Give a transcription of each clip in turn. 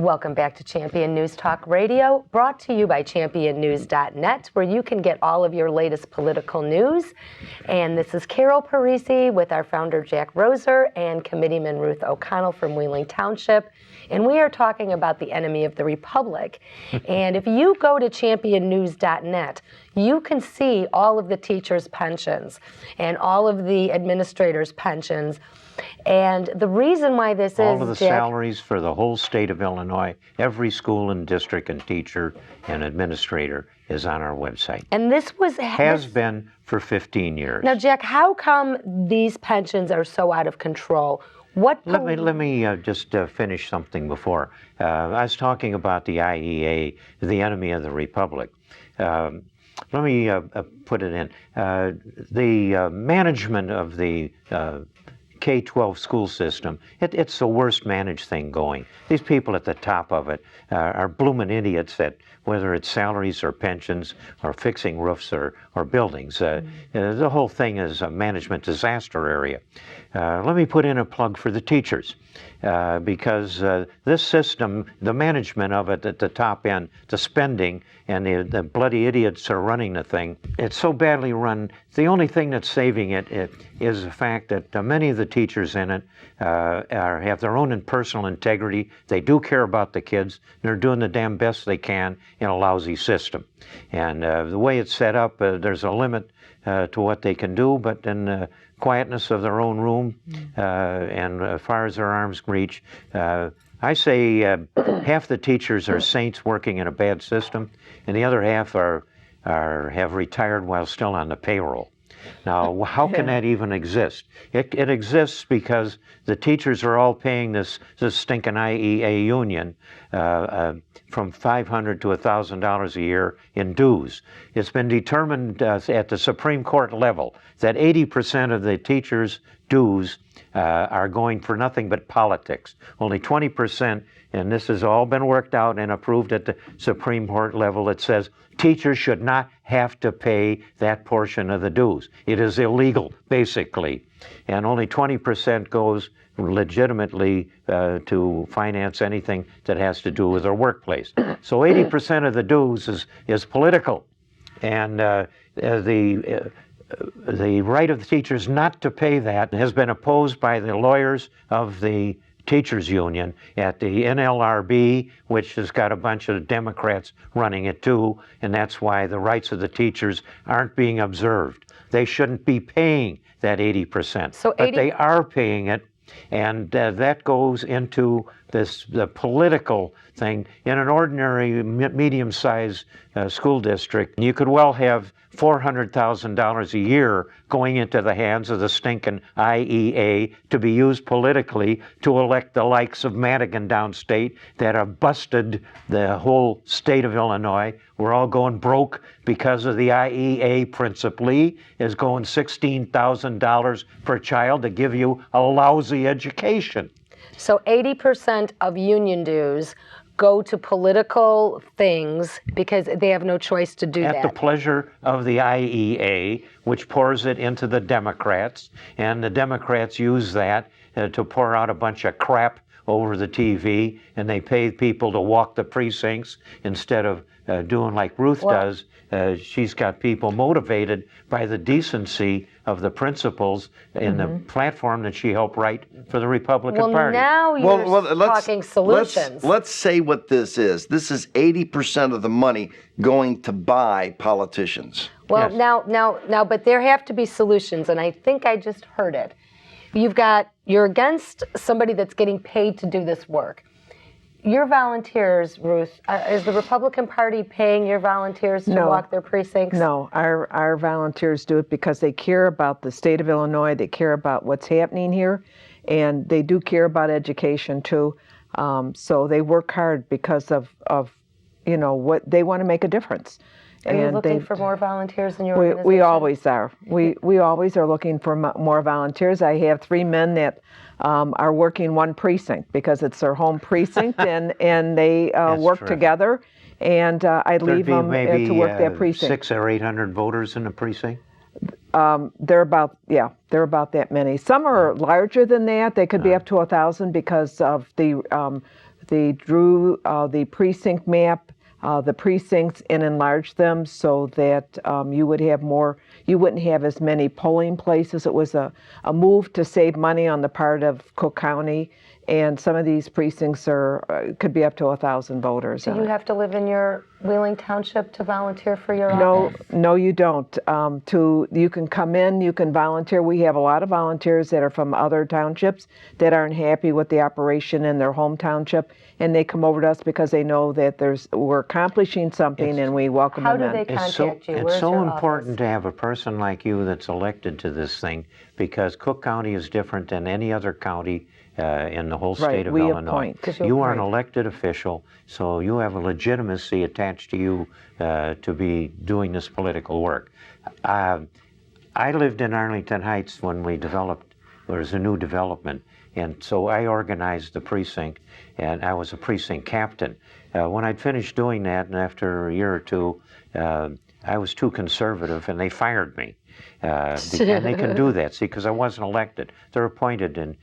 Welcome back to Champion News Talk Radio, brought to you by championnews.net, where you can get all of your latest political news. And this is Carol Parisi with our founder, Jack Roser, and Committeeman Ruth O'Connell from Wheeling Township. And we are talking about the enemy of the Republic. And if you go to championnews.net, you can see all of the teachers' pensions and all of the administrators' pensions. And the reason why this all is, of the Jack, salaries for the whole state of Illinois, every school and district and teacher and administrator is on our website. and this was Has been for 15 years. Now, Jack, how come these pensions are so out of control? Let me just finish something before. I was talking about the IEA, the enemy of the Republic. Let me put it in. The management of the K-12 school system, it's the worst managed thing going. These people at the top of it are blooming idiots at whether it's salaries or pensions or fixing roofs or buildings. The whole thing is a management disaster area. Let me put in a plug for the teachers because this system, the management of it at the top end, the spending, and the bloody idiots are running the thing, it's so badly run. The only thing that's saving it is the fact that many of the teachers in it have their own personal integrity. They do care about the kids. They're doing the damn best they can in a lousy system. And the way it's set up, there's a limit to what they can do, but in the quietness of their own room and as far as their arms reach, I say half the teachers are saints working in a bad system, and the other half have retired while still on the payroll. Now, how can that even exist? It exists because the teachers are all paying this stinking IEA union from $500 to $1,000 a year in dues. It's been determined at the Supreme Court level that 80% of the teachers' dues are going for nothing but politics. Only 20%, and this has all been worked out and approved at the Supreme Court level, it says teachers should not have to pay that portion of the dues. It is illegal, basically. And only 20% goes legitimately to finance anything that has to do with their workplace. So 80% of the dues is political. And the right of the teachers not to pay that has been opposed by the lawyers of the teachers union at the NLRB, which has got a bunch of Democrats running it too, and that's why the rights of the teachers aren't being observed. They shouldn't be paying that 80%, but they are paying it, and that goes into the political thing. In an ordinary medium-sized school district, you could well have $400,000 a year going into the hands of the stinking IEA to be used politically to elect the likes of Madigan downstate that have busted the whole state of Illinois. We're all going broke because of the IEA principally is going $16,000 per child to give you a lousy education. So 80% of union dues go to political things because they have no choice to do that. At the pleasure of the IEA, which pours it into the Democrats, and the Democrats use that to pour out a bunch of crap over the TV, and they pay people to walk the precincts instead of doing like Ruth does. She's got people motivated by the decency of the principles in the platform that she helped write for the Republican Party. Now you're talking solutions. Let's say what this is. This is 80% of the money going to buy politicians. Well, yes. Now, but there have to be solutions, and I think I just heard it. You're against somebody that's getting paid to do this work. Your volunteers, Ruth, is the Republican Party paying your volunteers to walk their precincts? No, our volunteers do it because they care about the state of Illinois. They care about what's happening here, and they do care about education too. So they work hard because of what they want to make a difference. Are you looking for more volunteers in your organization? We always are. We always are looking for more volunteers. I have 3 men that are working one precinct because it's their home precinct, and they work together. And I leave them to work that precinct. 600 or 800 voters in the precinct. They're about that many. Some are larger than that. They could be up to 1,000 because of the They drew the precinct map, the precincts, and enlarged them so that you would have more. You wouldn't have as many polling places. It was a move to save money on the part of Cook County, and some of these precincts could be up to 1,000 voters. Do you have to live in your Wheeling Township to volunteer for your office? No, you don't. You can come in, you can volunteer. We have a lot of volunteers that are from other townships that aren't happy with the operation in their home township, and they come over to us because they know that we're accomplishing something, and we welcome them in. How do they contact you? It's Where's so your important office? to have a person like you that's elected to this thing, because Cook County is different than any other county in the whole state of we Illinois. appoint. You are an elected official, so you have a legitimacy attached to you to be doing this political work. I lived in Arlington Heights when there was a new development, and so I organized the precinct, and I was a precinct captain. When I'd finished doing that, and after a year or two, I was too conservative, and they fired me. And they can do that, see, because I wasn't elected. They're appointed in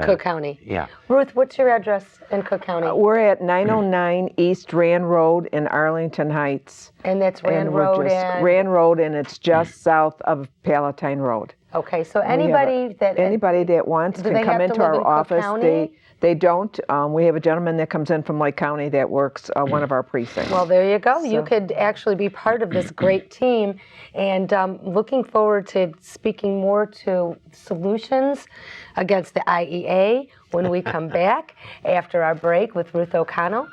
Cook County. Yeah. Ruth, what's your address in Cook County? We're at 909 East Rand Road in Arlington Heights. And that's Rand Road and... Rand Road, and it's just south of Palatine Road. Okay, so anybody that wants do can they come have to into live our in Cook office. County? They don't. We have a gentleman that comes in from Lake County that works one of our precincts. Well, there you go. You could actually be part of this great team, and looking forward to speaking more to solutions against the IEA when we come back after our break with Ruth O'Connell.